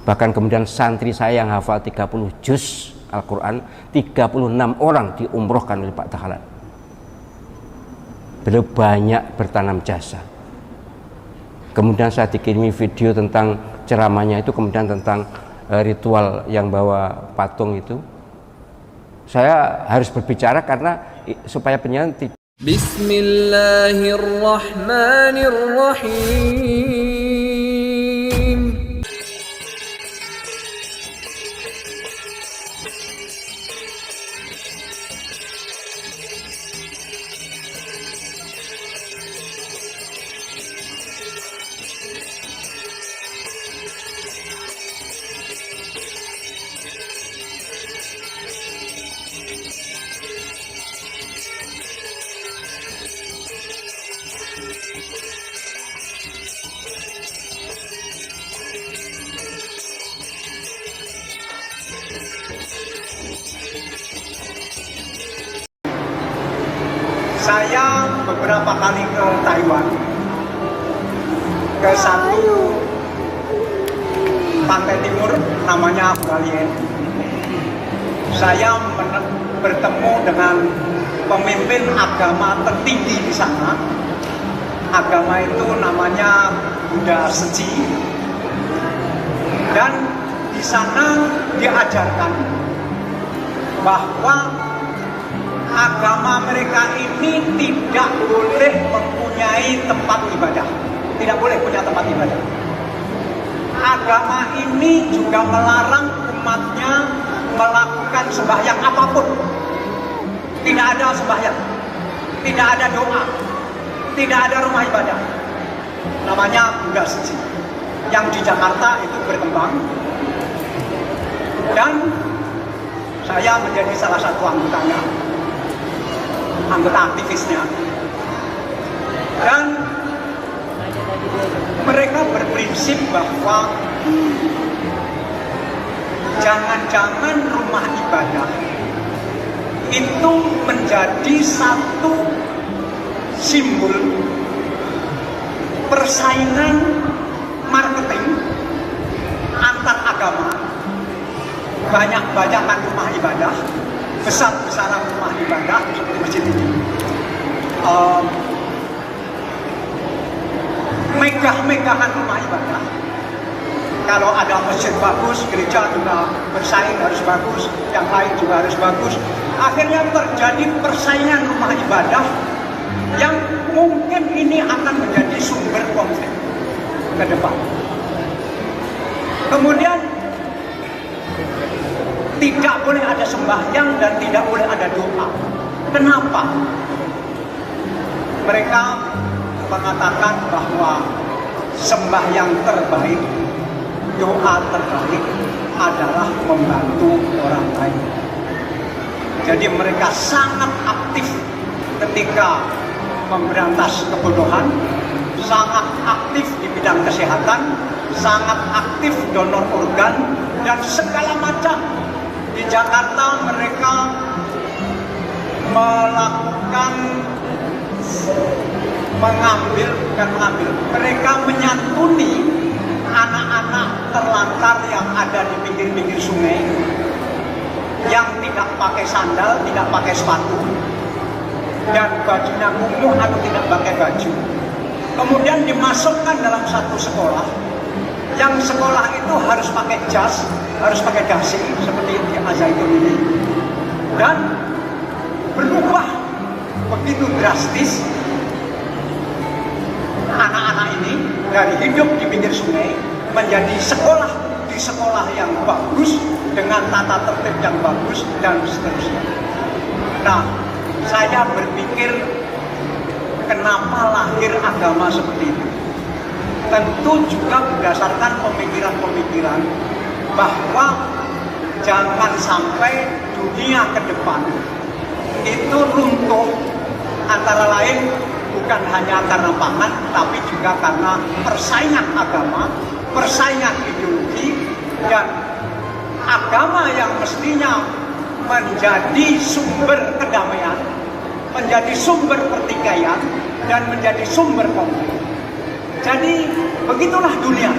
Bahkan kemudian santri saya yang hafal 30 juz Al-Quran, 36 orang diumrohkan oleh Pak Dahlan. Beliau banyak bertanam jasa. Kemudian saya dikirimi video tentang ceramahnya itu, kemudian tentang ritual yang bawa patung itu. Saya harus berbicara karena supaya penyanyi tidak. Bismillahirrahmanirrahim. Saya beberapa kali ke Taiwan, ke satu pantai timur namanya Hualien. Saya bertemu dengan pemimpin agama tertinggi di sana. Agama itu namanya Buddha Seci. Dan di sana diajarkan bahwa agama mereka ini tidak boleh mempunyai tempat ibadah. Tidak boleh punya tempat ibadah. Agama ini juga melarang umatnya melakukan sembahyang apapun. Tidak ada sembahyang, tidak ada doa, tidak ada rumah ibadah. Namanya Buddha Seci. Yang di Jakarta itu berkembang. Dan saya menjadi salah satu anggotanya, anggota aktivisnya. Dan mereka berprinsip bahwa jangan-jangan rumah ibadah itu menjadi satu simbol persaingan marketing antar agama. Banyak-banyakan rumah ibadah, besar-besaran rumah ibadah seperti masjid ini, megah-megahan rumah ibadah. Kalau ada masjid bagus, gereja juga bersaing harus bagus, yang lain juga harus bagus. Akhirnya terjadi persaingan rumah ibadah yang mungkin ini akan menjadi sumber konflik ke depan. Kemudian tidak boleh ada sembahyang dan tidak boleh ada doa. Kenapa? Mereka mengatakan bahwa sembahyang terbaik, doa terbaik adalah membantu orang lain. Jadi mereka sangat aktif ketika memberantas kebodohan, sangat aktif di bidang kesehatan, sangat aktif donor organ, dan segala macam. Di Jakarta mereka melakukan mereka menyantuni anak-anak terlantar yang ada di pinggir-pinggir sungai, yang tidak pakai sandal, tidak pakai sepatu, dan bajunya kumuh atau tidak pakai baju. Kemudian dimasukkan dalam satu sekolah, yang sekolah itu harus pakai jas, harus pakai dasi seperti di Al-Zaitun ini, dan berubah begitu drastis. Anak-anak ini dari hidup di pinggir sungai menjadi sekolah di sekolah yang bagus dengan tata tertib yang bagus dan seterusnya. Nah, saya berpikir kenapa lahir agama seperti itu? Tentu juga berdasarkan pemikiran-pemikiran bahwa jangan sampai dunia ke depan itu runtuh, antara lain bukan hanya karena pangan, tapi juga karena persaingan agama, persaingan ideologi, dan agama yang mestinya menjadi sumber kedamaian, menjadi sumber pertikaian, dan menjadi sumber konflik. Jadi begitulah dunia.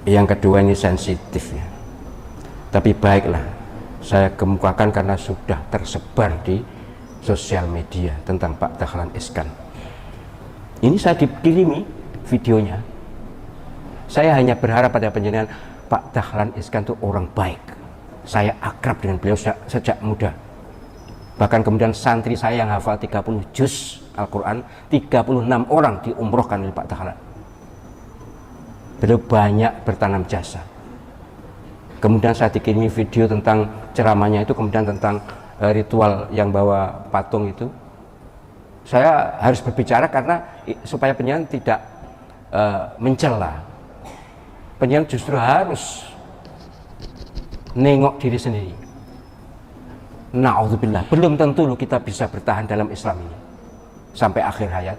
Yang kedua ini sensitif ya. Tapi baiklah, saya kemukakan karena sudah tersebar di sosial media tentang Pak Dahlan Iskan. Ini saya dikirimi videonya. Saya hanya berharap pada penjenengan, Pak Dahlan Iskan itu orang baik. Saya akrab dengan beliau sejak muda. Bahkan kemudian santri saya yang hafal 30 juz Al-Quran, 36 orang diumrohkan oleh Pak Dahlan. Beliau banyak bertanam jasa. Kemudian saya dikirimi video tentang ceramahnya itu, kemudian tentang ritual yang bawa patung itu. Saya harus berbicara karena supaya penjenengan tidak mencela. Penjenengan justru harus nengok diri sendiri. Na'udzubillah, belum tentu loh kita bisa bertahan dalam Islam ini sampai akhir hayat.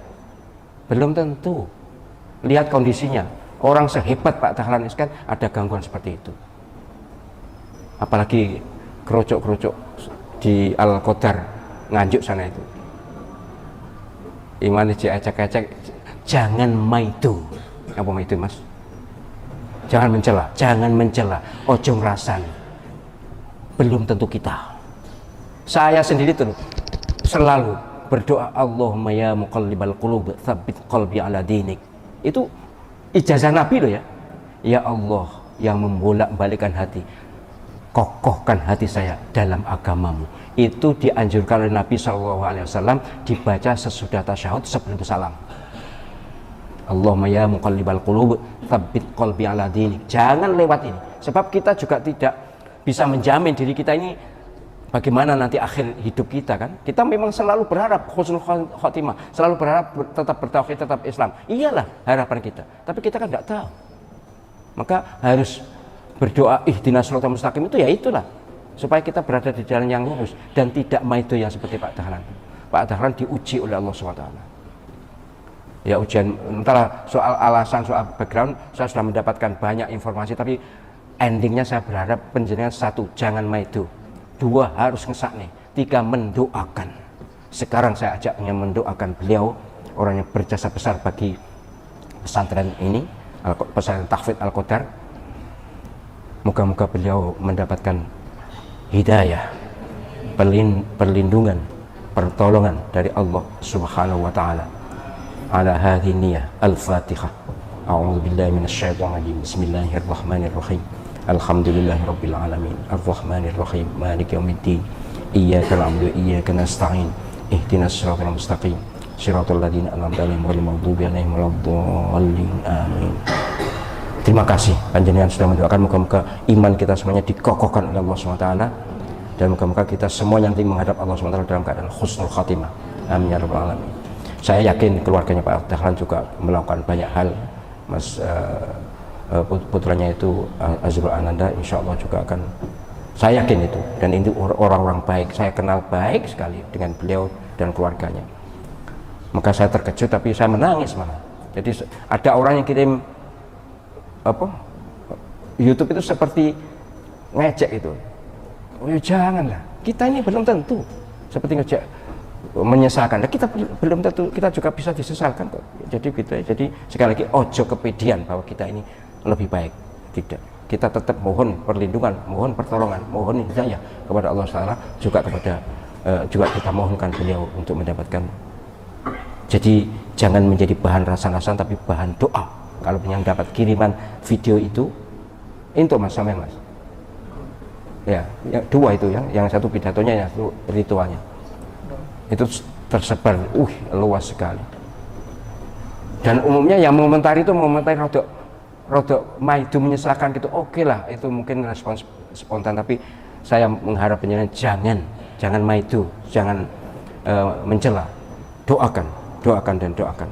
Belum tentu. Lihat kondisinya. Orang sehebat Pak Dahlan Iskan ada gangguan seperti itu. Apalagi kerucuk-kerucuk di Al-Qadar Nganjuk sana itu. Iman ecek-ecek, jangan maitu. Apa maitu, Mas? Jangan mencela, ojo ngrasani. Belum tentu kita. Saya sendiri tuh selalu berdoa, Allahumma ya muqallibal qulub tsabbit qalbi ala dinik. Itu ijazah Nabi loh ya. Ya Allah yang membolak-balikkan hati, kokohkan hati saya dalam agamamu. Itu dianjurkan oleh Nabi SAW dibaca sesudah tasyahud sebelum salam. Allahumma ya muqallibal qulub tsabbit qalbi ala dinik. Jangan lewat ini, sebab kita juga tidak bisa menjamin diri kita ini bagaimana nanti akhir hidup kita kan. Kita memang selalu berharap husnul khotimah, selalu berharap tetap bertauhid, tetap Islam. Iyalah harapan kita, tapi kita kan nggak tahu. Maka harus berdoa ihdinas shiratal mustaqim, itu ya itulah, supaya kita berada di jalan yang lurus dan tidak maitu yang seperti Pak Dahlan. Pak Dahlan diuji oleh Allah SWT. Ya ujian, entahlah soal alasan, soal background, saya sudah mendapatkan banyak informasi, tapi endingnya saya berharap penjenengan, satu, jangan maitu. Dua, harus ngesakne. Tiga, mendoakan. Sekarang saya ajaknya mendoakan beliau, orang yang berjasa besar bagi pesantren ini, pesantren Tahfidz Al-Qadar. Moga-moga beliau mendapatkan hidayah, perlindungan, pertolongan dari Allah Subhanahu wa taala. Ala hadhihi niyyah. Al-Fatihah. A'udzu billahi minasyaitonir rajim. Bismillahirrahmanirrahim. Alhamdulillahirabbil alamin. Arrahmanir rahim. Maliki yaumiddin. Iyyaka na'budu wa iyyaka nasta'in. Ihdinas shiratal mustaqim. Shiratal ladzina an'amta 'alaihim ghairil maghdubi 'alaihim waladdallin. Amin. Terima kasih panjenengan sudah mendoakan, moga-moga iman kita semuanya dikokohkan oleh Allah SWT, dan moga-moga kita semuanya nanti menghadap Allah SWT dalam keadaan husnul khatimah. Amin ya rabbal alamin. Saya yakin keluarganya Pak Dahlan juga melakukan banyak hal. Mas putranya itu Azrul Ananda, insya Allah juga akan, saya yakin itu, dan itu orang-orang baik. Saya kenal baik sekali dengan beliau dan keluarganya. Maka saya terkejut, tapi saya menangis malah. Jadi ada orang yang kirim YouTube itu seperti ngejek itu. Oh ya janganlah, kita ini belum tentu seperti ngejek, menyesalkan. Nah, kita belum tentu kita juga bisa disesalkan kok. Jadi gitu ya. Jadi sekali lagi, ojo kepedian bahwa kita ini lebih baik. Tidak, kita tetap mohon perlindungan, mohon pertolongan, mohon hidayah kepada Allah SWT, juga kepada juga kita mohonkan beliau untuk mendapatkan. Jadi jangan menjadi bahan rasan-rasan, tapi bahan doa. Kalau yang dapat kiriman video itu Mas sampean Mas. Ya, yang dua itu, yang satu pidatonya, yang satu ritualnya. Itu tersebar luas sekali. Dan umumnya yang mengomentari itu mengomentari rodok maidu, menyesalkan gitu. Oke lah, itu mungkin respons spontan, tapi saya mengharap penjenengan jangan maidu, jangan mencela. Doakan dan doakan.